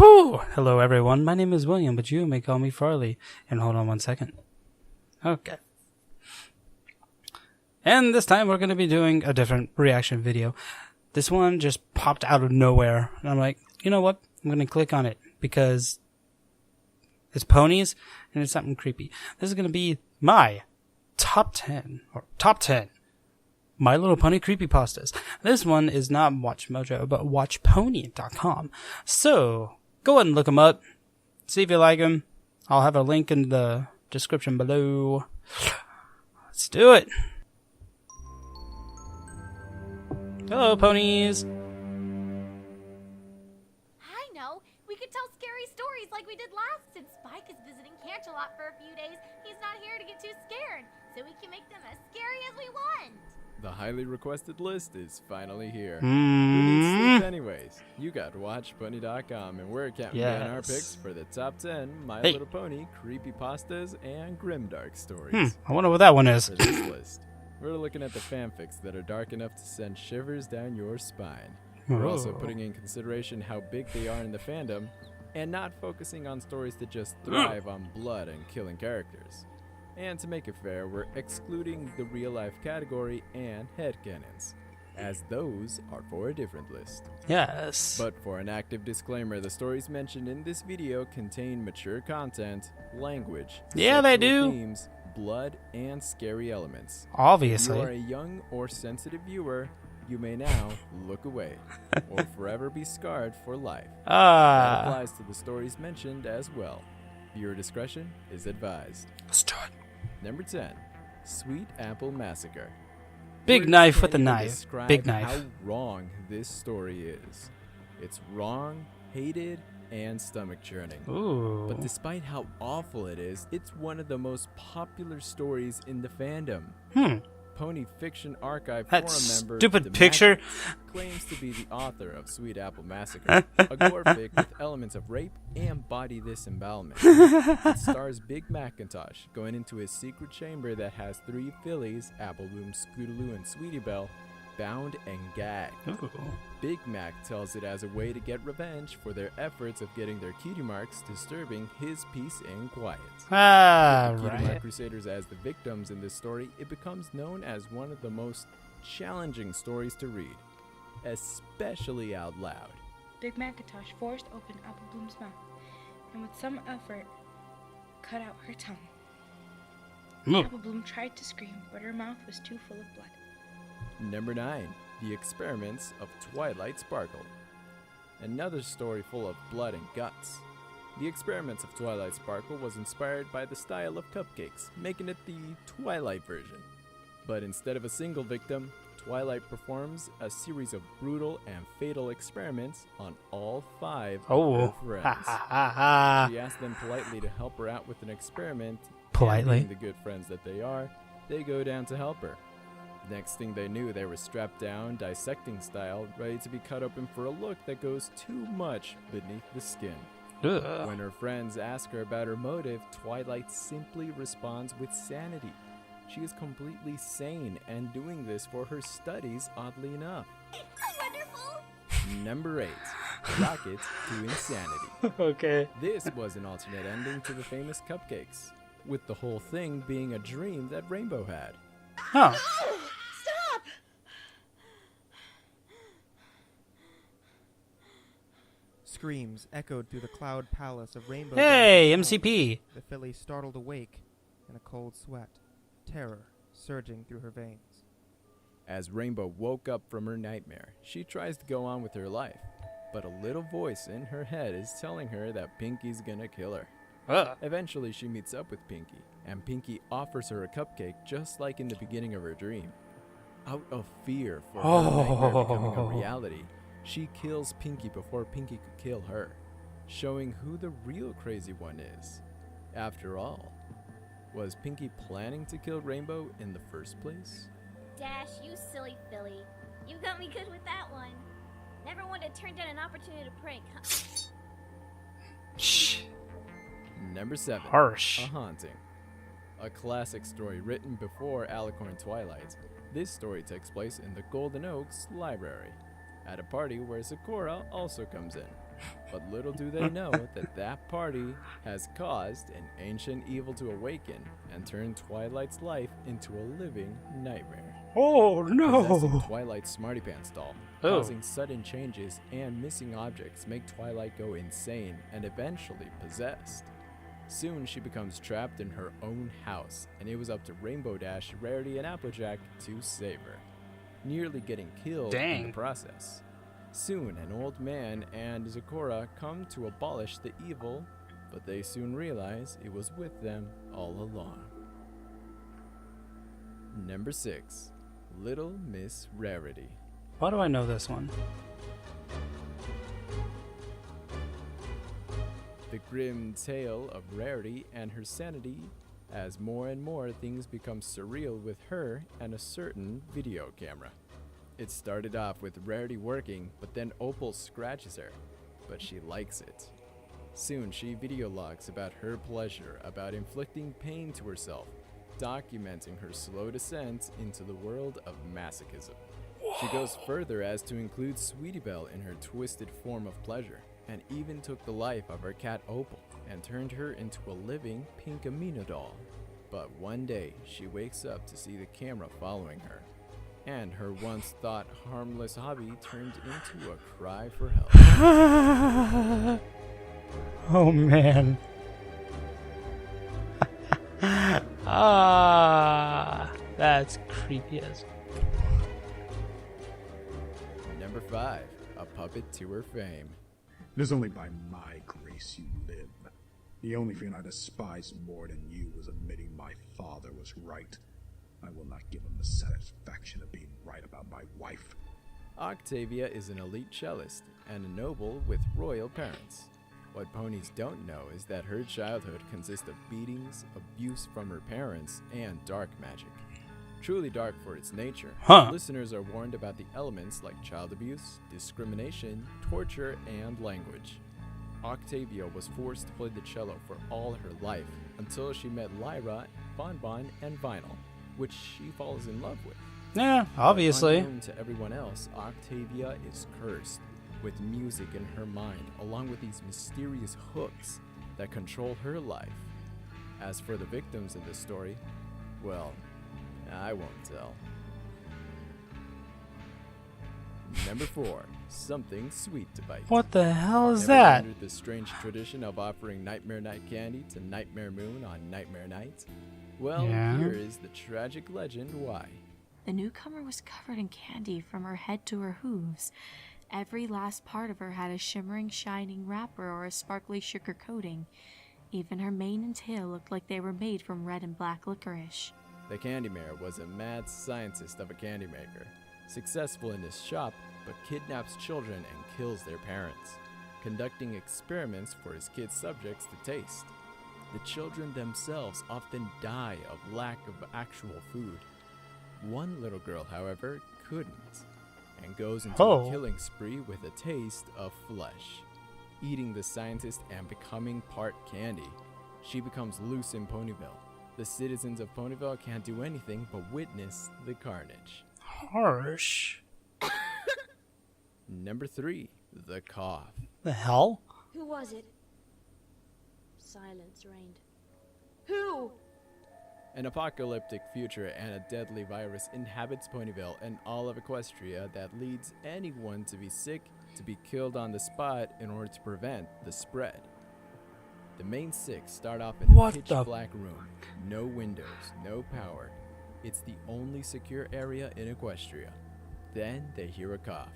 Whew! Hello everyone, my name is William, but you may call me Farley. And hold on one second. Okay. And this time we're going to be doing a different reaction video. This one just popped out of nowhere. And I'm like, you know what? I'm going to click on it because it's ponies and it's something creepy. This is going to be my top 10 My Little Pony Creepypastas. This one is not Watch Mojo, but watchpony.com. So, go ahead and look them up. See if you like them. I'll have a link in the description below. Let's do it. Hello, ponies. I know. We could tell scary stories like we did last. Since Spike is visiting Canterlot for a few days, he's not here to get too scared. So we can make them as scary as we want. The highly requested list is finally here. Who needs sleep anyways? You got WatchPony.com, and we're counting down our picks for the top 10 My Little Pony Creepypastas and Grimdark stories. I wonder what that one is. For this list, we're looking at the fanfics that are dark enough to send shivers down your spine. We're also putting in consideration how big they are in the fandom, and not focusing on stories that just thrive on blood and killing characters. And to make it fair, we're excluding the real-life category and headcanons, as those are for a different list. Yes. But for an active disclaimer, the stories mentioned in this video contain mature content, language, they do. themes, blood, and scary elements. Obviously. If you are a young or sensitive viewer, you may now look away, or forever be scarred for life. That applies to the stories mentioned as well. Viewer discretion is advised. Let's do it. Number 10, Sweet Apple Massacre. Big Words knife can't with a even knife. describe Big knife. How wrong this story is. It's wrong, hated, and stomach churning. Ooh. But despite how awful it is, it's one of the most popular stories in the fandom. Pony Fiction Archive That forum member stupid picture claims to be the author of Sweet Apple Massacre, a gore fic with elements of rape and body disembowelment. It stars Big Macintosh going into his secret chamber that has 3 fillies, Apple Bloom, Scootaloo, and Sweetie Belle, bound and gagged. Ooh. Big Mac tells it as a way to get revenge for their efforts of getting their cutie marks disturbing his peace and quiet. With the Cutie Mark Crusaders as the victims in this story, it becomes known as one of the most challenging stories to read, especially out loud. Big Macintosh forced open Apple Bloom's mouth, and with some effort, cut out her tongue. Apple Bloom tried to scream, but her mouth was too full of blood. Number 9, The Experiments of Twilight Sparkle. Another story full of blood and guts. The Experiments of Twilight Sparkle was inspired by the style of cupcakes, making it the Twilight version. But instead of a single victim, Twilight performs a series of brutal and fatal experiments on all 5 of her friends. She asks them politely to help her out with an experiment. Politely? And being the good friends that they are, they go down to help her. Next thing they knew, they were strapped down, dissecting style, ready to be cut open for a look that goes too much beneath the skin. Ugh. When her friends ask her about her motive, Twilight simply responds with sanity. She is completely sane and doing this for her studies, oddly enough. Wonderful. Number 8, Rocket to Insanity. Okay. This was an alternate ending to the famous cupcakes, with the whole thing being a dream that Rainbow had. Huh. Stop! Screams echoed through the cloud palace of Rainbow. Hey, Dance. MCP. The filly startled awake in a cold sweat, terror surging through her veins. As Rainbow woke up from her nightmare, she tries to go on with her life, but a little voice in her head is telling her that Pinky's gonna kill her. Eventually, she meets up with Pinky, and Pinky offers her a cupcake just like in the beginning of her dream. Out of fear for her nightmare becoming a reality, she kills Pinky before Pinky could kill her, showing who the real crazy one is. After all, was Pinky planning to kill Rainbow in the first place? Dash, you silly filly. You got me good with that one. Never wanted to turn down an opportunity to prank, huh? Shh. Number 7. Harsh. A Haunting. A classic story written before Alicorn Twilight. This story takes place in the Golden Oaks Library, at a party where Sakura also comes in. But little do they know that that party has caused an ancient evil to awaken and turn Twilight's life into a living nightmare. Oh no! Possessing Twilight's Smarty Pants doll, causing sudden changes and missing objects make Twilight go insane and eventually possessed. Soon she becomes trapped in her own house, and it was up to Rainbow Dash, Rarity, and Applejack to save her, nearly getting killed in the process. Soon an old man and Zecora come to abolish the evil, but they soon realize it was with them all along. Number 6. Little Miss Rarity. Why do I know this one? The grim tale of Rarity and her sanity as more and more things become surreal with her and a certain video camera. It started off with Rarity working, but then Opal scratches her, but she likes it. Soon she video logs about her pleasure, about inflicting pain to herself, documenting her slow descent into the world of masochism. She goes further as to include Sweetie Belle in her twisted form of pleasure, and even took the life of her cat Opal and turned her into a living Pinkamena doll. But one day, she wakes up to see the camera following her, and her once thought harmless hobby turned into a cry for help. Oh man. That's creepy as. Number 5. A puppet to her fame. It is only by my grace you live. The only thing I despise more than you was admitting my father was right. I will not give him the satisfaction of being right about my wife. Octavia is an elite cellist and a noble with royal parents. What ponies don't know is that her childhood consists of beatings, abuse from her parents, and dark magic. Truly dark for its nature, listeners are warned about the elements like child abuse, discrimination, torture, and language. Octavia was forced to play the cello for all her life until she met Lyra, Bonbon, and Vinyl, which she falls in love with. Yeah, obviously. Unknown to everyone else, Octavia is cursed, with music in her mind, along with these mysterious hooks that control her life. As for the victims in this story, well, I won't tell. Number 4. Something sweet to bite. What the hell is Ever that? wondered the strange tradition of offering Nightmare Night candy to Nightmare Moon on Nightmare Night? Well, here is the tragic legend why. The newcomer was covered in candy from her head to her hooves. Every last part of her had a shimmering, shining wrapper or a sparkly sugar coating. Even her mane and tail looked like they were made from red and black licorice. The Candy Mayor was a mad scientist of a candy maker, successful in his shop, but kidnaps children and kills their parents, conducting experiments for his kids' subjects to taste. The children themselves often die of lack of actual food. One little girl, however, couldn't, and goes into a killing spree with a taste of flesh. Eating the scientist and becoming part candy, she becomes loose in Ponyville. The citizens of Ponyville can't do anything but witness the carnage. Harsh. Number 3. The cough. The hell? Who was it? Silence reigned. Who? An apocalyptic future and a deadly virus inhabits Ponyville and all of Equestria that leads anyone to be sick, to be killed on the spot in order to prevent the spread. The main 6 start off in a pitch-black room. No windows, no power. It's the only secure area in Equestria. Then they hear a cough.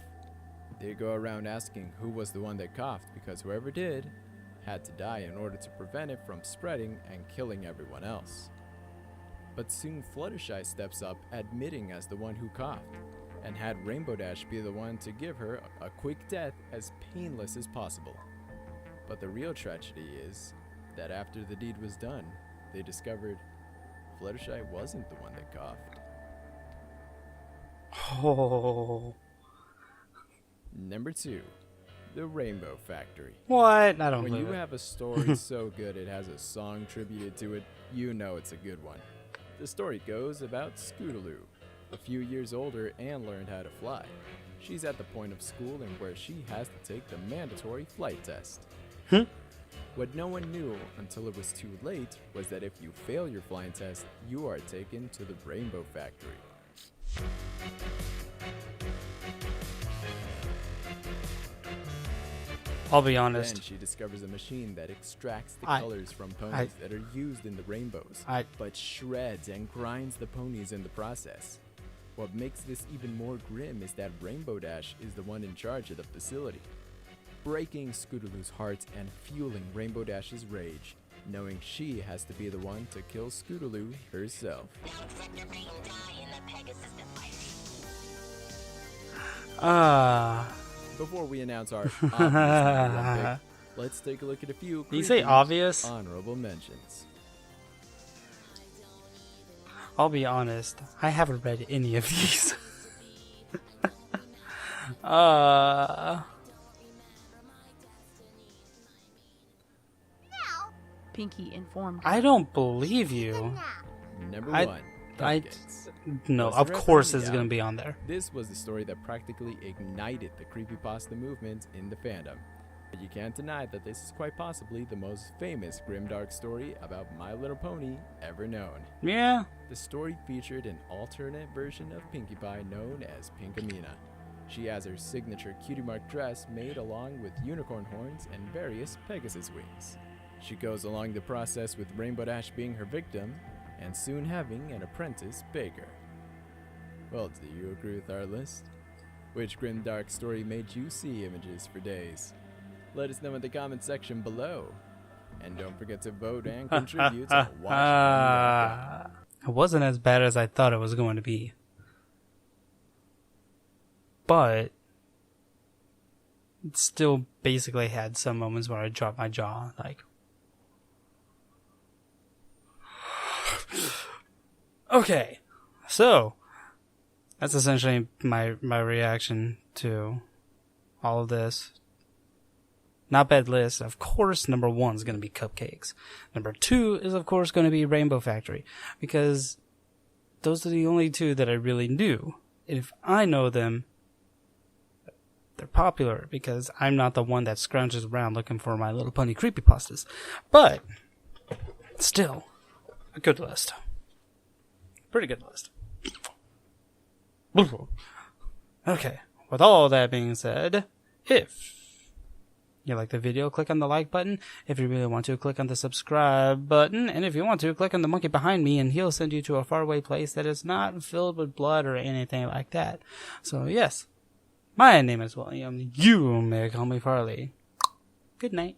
They go around asking who was the one that coughed, because whoever did had to die in order to prevent it from spreading and killing everyone else. But soon Fluttershy steps up, admitting as the one who coughed, and had Rainbow Dash be the one to give her a quick death as painless as possible. But the real tragedy is that after the deed was done, they discovered Fluttershy wasn't the one that coughed. Oh. Number 2. The Rainbow Factory. What? I don't When believe you it. have a story so good it has a song tributed to it, you know it's a good one. The story goes about Scootaloo, a few years older and learned how to fly. She's at the point of schooling where she has to take the mandatory flight test. What no one knew until it was too late was that if you fail your flying test, you are taken to the Rainbow Factory. I'll be honest. Then she discovers a machine that extracts the colors from ponies that are used in the rainbows, but shreds and grinds the ponies in the process. What makes this even more grim is that Rainbow Dash is the one in charge of the facility, breaking Scootaloo's heart and fueling Rainbow Dash's rage, knowing she has to be the one to kill Scootaloo herself. Before we announce our obvious pick, let's take a look at a few Did you say obvious? Honorable mentions. I'll be honest, I haven't read any of these. Pinky informed. I don't believe you. Number 1. No, of course it's going to be on there. This was the story that practically ignited the creepypasta movement in the fandom. But you can't deny that this is quite possibly the most famous grimdark story about My Little Pony ever known. Yeah. The story featured an alternate version of Pinkie Pie known as Pinkamena. She has her signature cutie mark dress made along with unicorn horns and various Pegasus wings. She goes along the process with Rainbow Dash being her victim, and soon having an apprentice baker. Well, do you agree with our list? Which grimdark story made you see images for days? Let us know in the comment section below. And don't forget to vote and contribute to watch. It wasn't as bad as I thought it was going to be. But it still basically had some moments where I dropped my jaw, like... Okay, so that's essentially my reaction to all of this. Not bad list. Of course, number 1 is going to be Cupcakes. Number 2 is, of course, going to be Rainbow Factory, because those are the only 2 that I really knew. And if I know them, they're popular, because I'm not the one that scrounges around looking for My Little Pony Creepypastas. But still, a good list. Pretty good list. Okay, with all that being said, if you like the video, click on the like button. If you really want to, click on the subscribe button. And if you want to, click on the monkey behind me, and he'll send you to a faraway place that is not filled with blood or anything like that. So yes, my name is William. You may call me Farley. Good night.